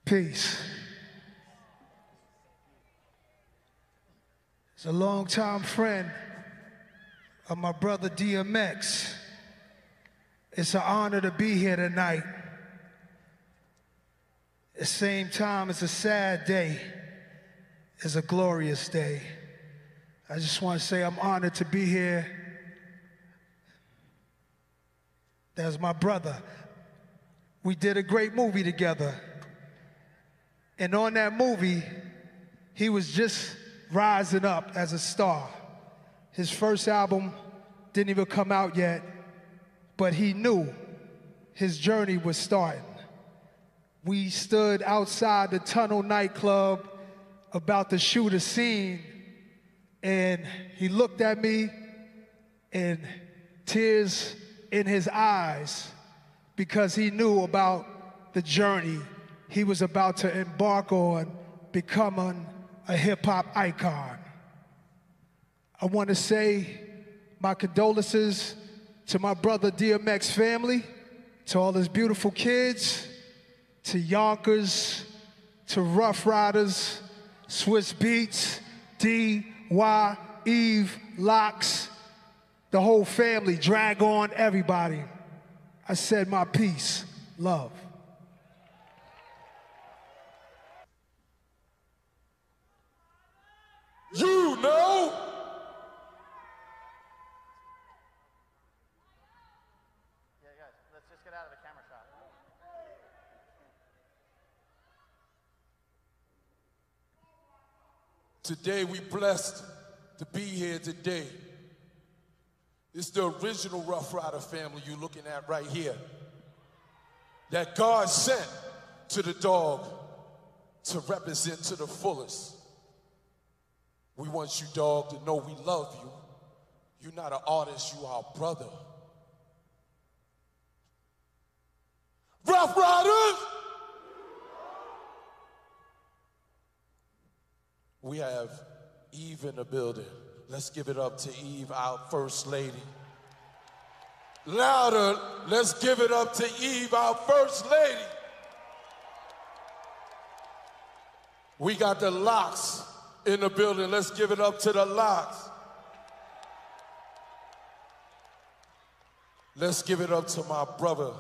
Peace. It's a longtime friend of my brother DMX. It's an honor to be here tonight. At the same time, it's a sad day. It's a glorious day. I just want to say I'm honored to be here. That's my brother. We did a great movie together. And on that movie, he was just rising up as a star. His first album didn't even come out yet, but he knew his journey was starting. We stood outside the Tunnel nightclub about to shoot a scene, and he looked at me, and tears in his eyes, because he knew about the journey he was about to embark on, becoming a hip-hop icon. I want to say my condolences to my brother DMX family, to all his beautiful kids, to Yonkers, to Rough Riders, Swizz Beatz, D.Y., Eve, Locks, the whole family, Drag On, everybody. I said my piece, love. You know? Yeah, guys, let's just get out of the camera shot. Today we blessed to be here today. It's the original Rough Rider family you're looking at right here, that God sent to the dog to represent to the fullest. We want you, dog, to know we love you. You're not an artist, you are a brother. Rough Riders! We have Eve in the building. Let's give it up to Eve, our First Lady. Louder, let's give it up to Eve, our First Lady. We got the Locks in the building. Let's give it up to the Locks. Let's give it up to my brother,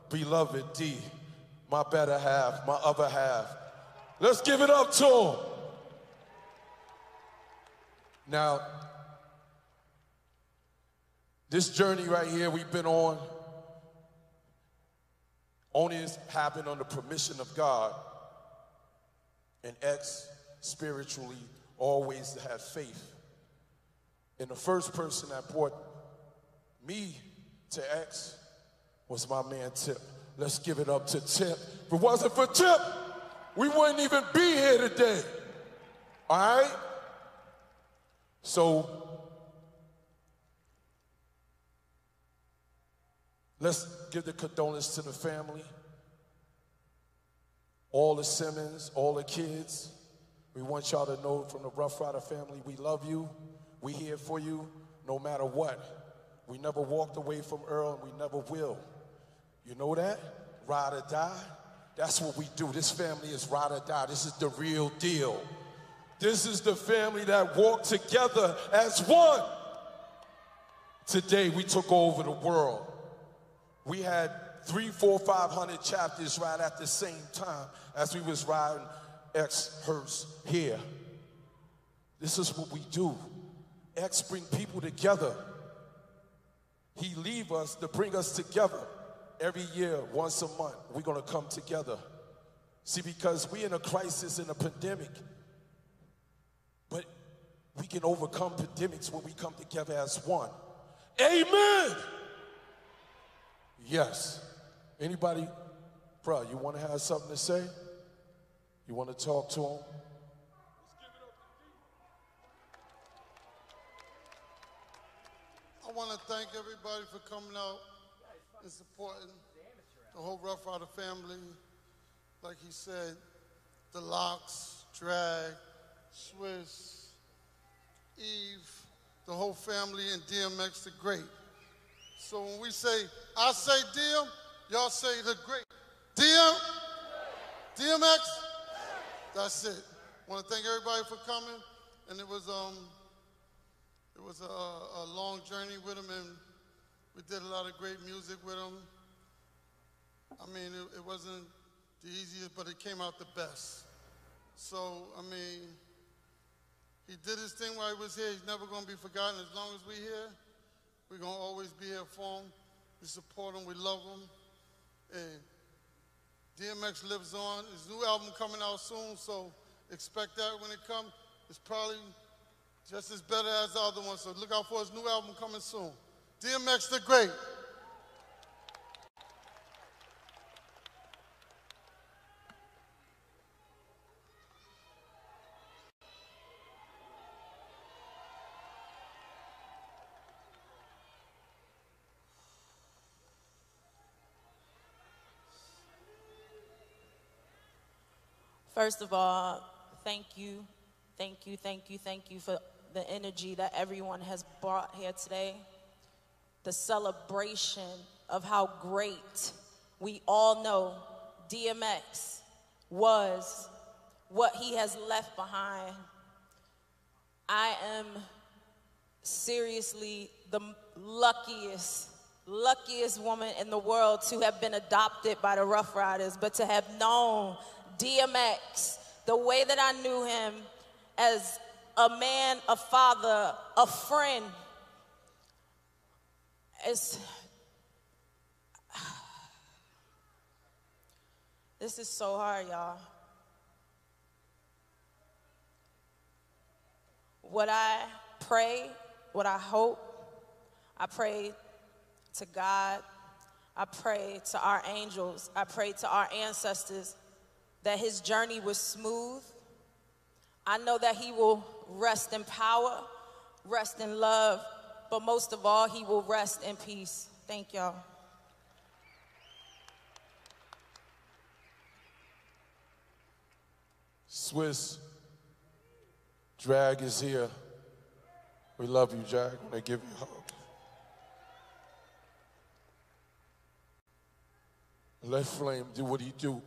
beloved D, my better half, my other half. Let's give it up to him. Now, this journey right here we've been on only has happened on the permission of God. And X, spiritually, always had faith. And the first person that brought me to X was my man Tip. Let's give it up to Tip. If it wasn't for Tip, we wouldn't even be here today. All right? So, let's give the condolence to the family, all the Simmons, all the kids. We want y'all to know from the Rough Rider family, we love you. We here for you no matter what. We never walked away from Earl, and we never will. You know that? Ride or die. That's what we do. This family is ride or die. This is the real deal. This is the family that walked together as one. Today, we took over the world. We had 300, 400, 500 chapters right at the same time as we was riding X hearse here. This is what we do. X bring people together. He leave us to bring us together. Every year, once a month, we're gonna come together. See, because we in a crisis, in a pandemic, but we can overcome pandemics when we come together as one. Amen! Yes. Anybody, bro, you want to have something to say? You want to talk to him? I want to thank everybody for coming out and supporting the whole Rough Rider family. Like he said, the Locks, Drag, Swizz, Eve, the whole family, and DMX the Great. So when we say, I say DM, y'all say the Great. DM, DMX? That's it. I want to thank everybody for coming. And it was a long journey with him, and we did a lot of great music with him. I mean, it wasn't the easiest, but it came out the best. So, I mean, he did his thing while he was here. He's never going to be forgotten. As long as we're here, we're going to always be here for him. We support him. We love him. And DMX lives on. His new album coming out soon, so expect that when it comes. It's probably just as better as the other one, so look out for his new album coming soon. DMX the Great. First of all, thank you for the energy that everyone has brought here today. The celebration of how great we all know DMX was, what he has left behind. I am seriously the luckiest woman in the world to have been adopted by the Rough Riders, but to have known DMX the way that I knew him, as a man, a father, a friend. This is so hard, y'all. What I pray, what I hope, I pray to God, I pray to our angels, I pray to our ancestors that his journey was smooth. I know that he will rest in power, rest in love, but most of all, he will rest in peace. Thank y'all. Swizz, Drag is here. We love you, Drag. I'm gonna give you a hug. Let Flame do what he do.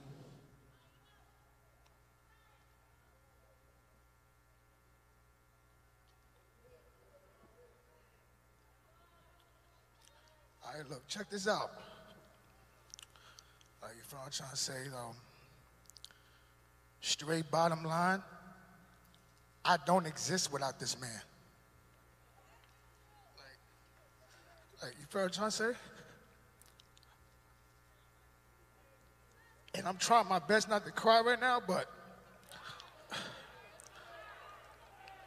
All right, look, check this out. Like, if I'm trying to say, straight bottom line, I don't exist without this man. Like you feel what I'm trying to say? And I'm trying my best not to cry right now, but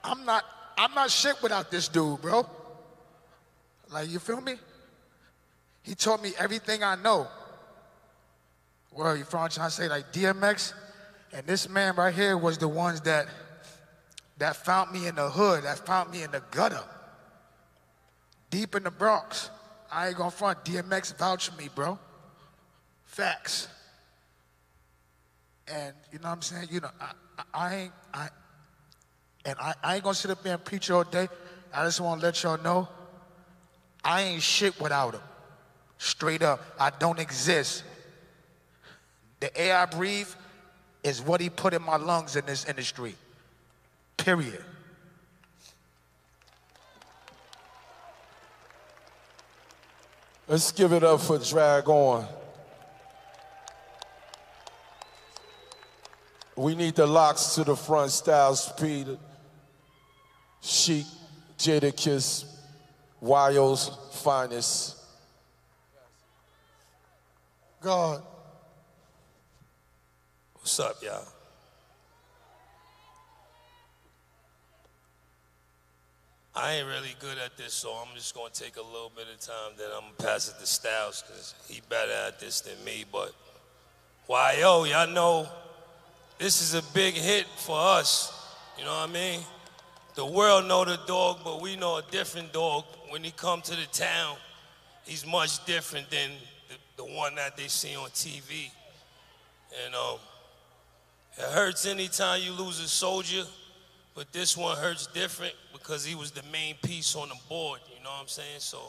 I'm not shit without this dude, bro. Like, you feel me? He taught me everything I know. Well, you feel what I'm trying to say? Like DMX and this man right here was the ones that found me in the hood, that found me in the gutter, deep in the Bronx. I ain't gonna front. DMX vouched for me, bro. Facts. And you know what I'm saying? You know, I ain't gonna sit up there and preach all day. I just wanna let y'all know, I ain't shit without him. Straight up, I don't exist. The air I breathe is what he put in my lungs in this industry. Period. Let's give it up for Drag On. We need the locks to the front. Styles, Speed, Chic, Jadakiss, Wyo's finest. God. What's up, y'all? I ain't really good at this, so I'm just gonna take a little bit of time, then I'm gonna pass it to Styles, because he better at this than me. But YO, y'all know this is a big hit for us, you know what I mean? The world know the dog, but we know a different dog. When he come to the town, he's much different than the one that they see on TV. And it hurts anytime you lose a soldier, but this one hurts different because he was the main piece on the board, you know what I'm saying? So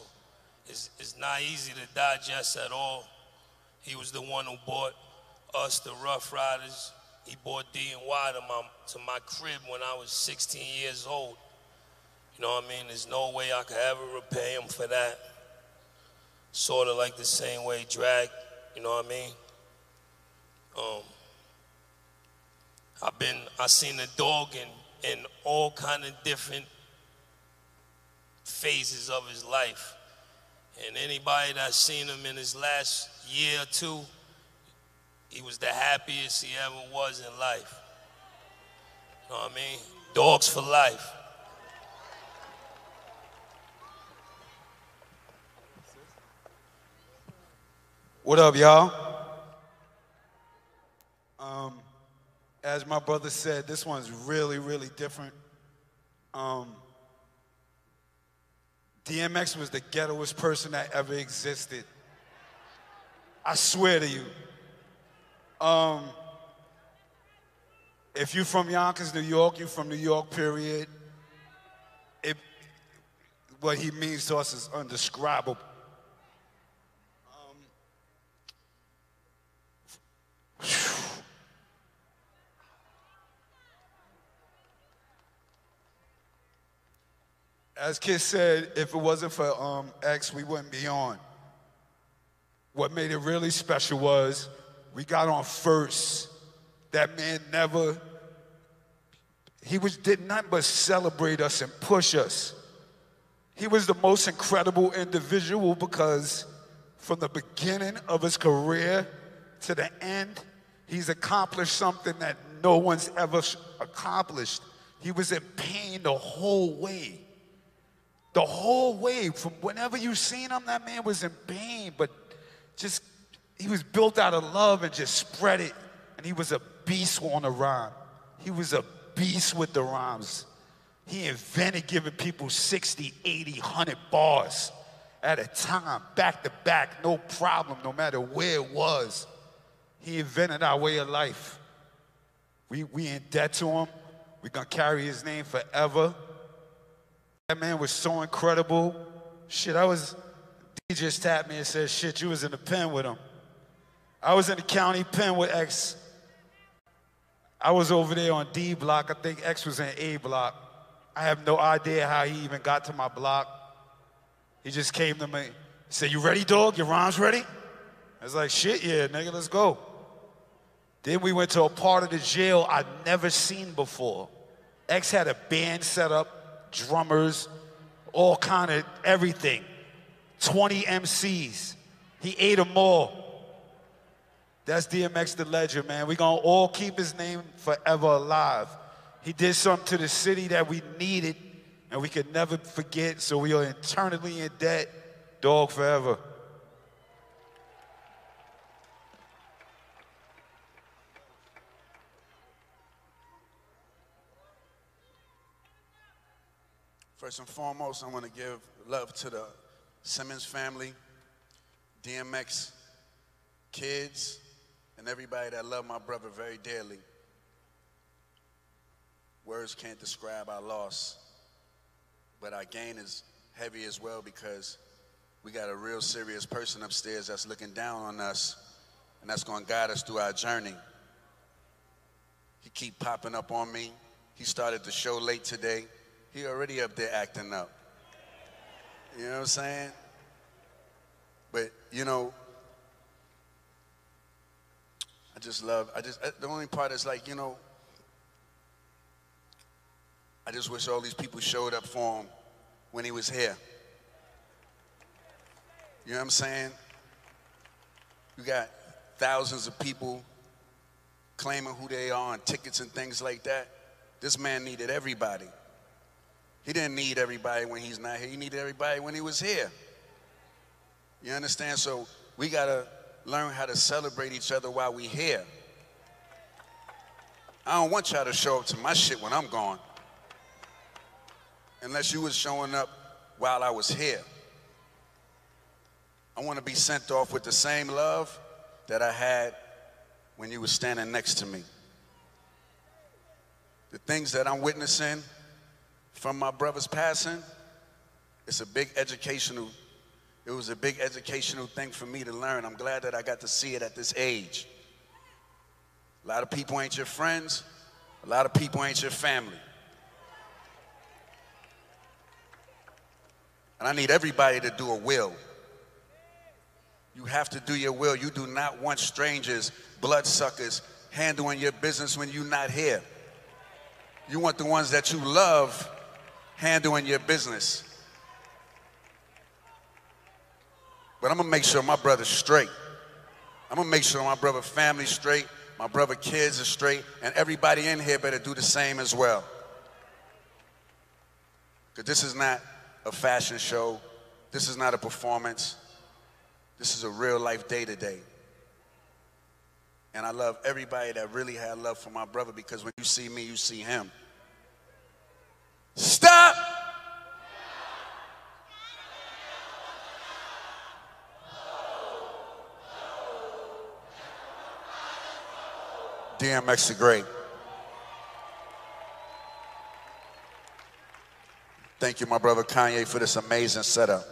it's not easy to digest at all. He was the one who brought us, the Rough Riders. He brought D&Y to my crib when I was 16 years old. You know what I mean? There's no way I could ever repay him for that. Sort of like the same way Drag, you know what I mean? I seen the dog in all kind of different phases of his life. And anybody that's seen him in his last year or two, he was the happiest he ever was in life. You know what I mean? Dogs for life. What up, y'all? As my brother said, this one's really, really different. DMX was the ghettoest person that ever existed. I swear to you. If you're from Yonkers, New York, you're from New York, period. What he means to us is undescribable. As Kid said, if it wasn't for X, we wouldn't be on. What made it really special was we got on first. That man did nothing but celebrate us and push us. He was the most incredible individual because from the beginning of his career to the end, he's accomplished something that no one's ever accomplished. He was in pain the whole way. The whole way, from whenever you seen him, that man was in pain, but he was built out of love and just spread it. And he was a beast on the rhyme. He was a beast with the rhymes. He invented giving people 60, 80, 100 bars at a time, back to back, no problem, no matter where it was. He invented our way of life. We in debt to him. We're gonna carry his name forever. That man was so incredible. Shit, D just tapped me and said, shit, you was in the pen with him. I was in the county pen with X. I was over there on D block. I think X was in A block. I have no idea how he even got to my block. He just came to me, said, you ready, dog? Your rhymes ready? I was like, shit, yeah, nigga, let's go. Then we went to a part of the jail I'd never seen before. X had a band set up, drummers, all kind of everything. 20 MCs. He ate them all. That's DMX the legend, man. We're gonna all keep his name forever alive. He did something to the city that we needed and we could never forget, so we are eternally in debt. Dog forever. First and foremost, I want to give love to the Simmons family, DMX, kids, and everybody that love my brother very dearly. Words can't describe our loss, but our gain is heavy as well because we got a real serious person upstairs that's looking down on us, and that's going to guide us through our journey. He keep popping up on me. He started the show late today. He already up there acting up. You know what I'm saying? But, you know, the only part is like, you know, I just wish all these people showed up for him when he was here. You know what I'm saying? You got thousands of people claiming who they are on tickets and things like that. This man needed everybody. He didn't need everybody when he's not here. He needed everybody when he was here. You understand? So we got to learn how to celebrate each other while we here. I don't want y'all to show up to my shit when I'm gone. Unless you was showing up while I was here. I want to be sent off with the same love that I had when you were standing next to me. The things that I'm witnessing from my brother's passing, it was a big educational thing for me to learn. I'm glad that I got to see it at this age. A lot of people ain't your friends. A lot of people ain't your family. And I need everybody to do a will. You have to do your will. You do not want strangers, bloodsuckers, handling your business when you're not here. You want the ones that you love handling your business. But I'm gonna make sure my brother's straight. I'm gonna make sure my brother family's straight, my brother kids are straight, and everybody in here better do the same as well. Because this is not a fashion show. This is not a performance. This is a real life day-to-day. And I love everybody that really had love for my brother, because when you see me, you see him. Stop! DMX the Great. Thank you, my brother Kanye, for this amazing setup.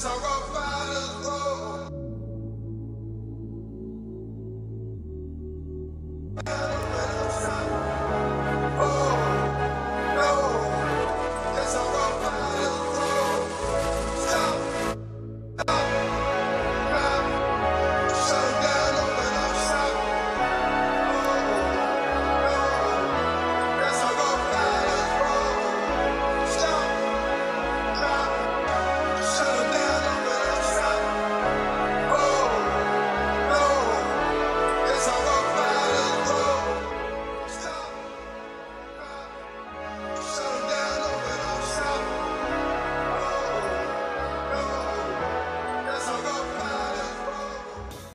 Yes, I rock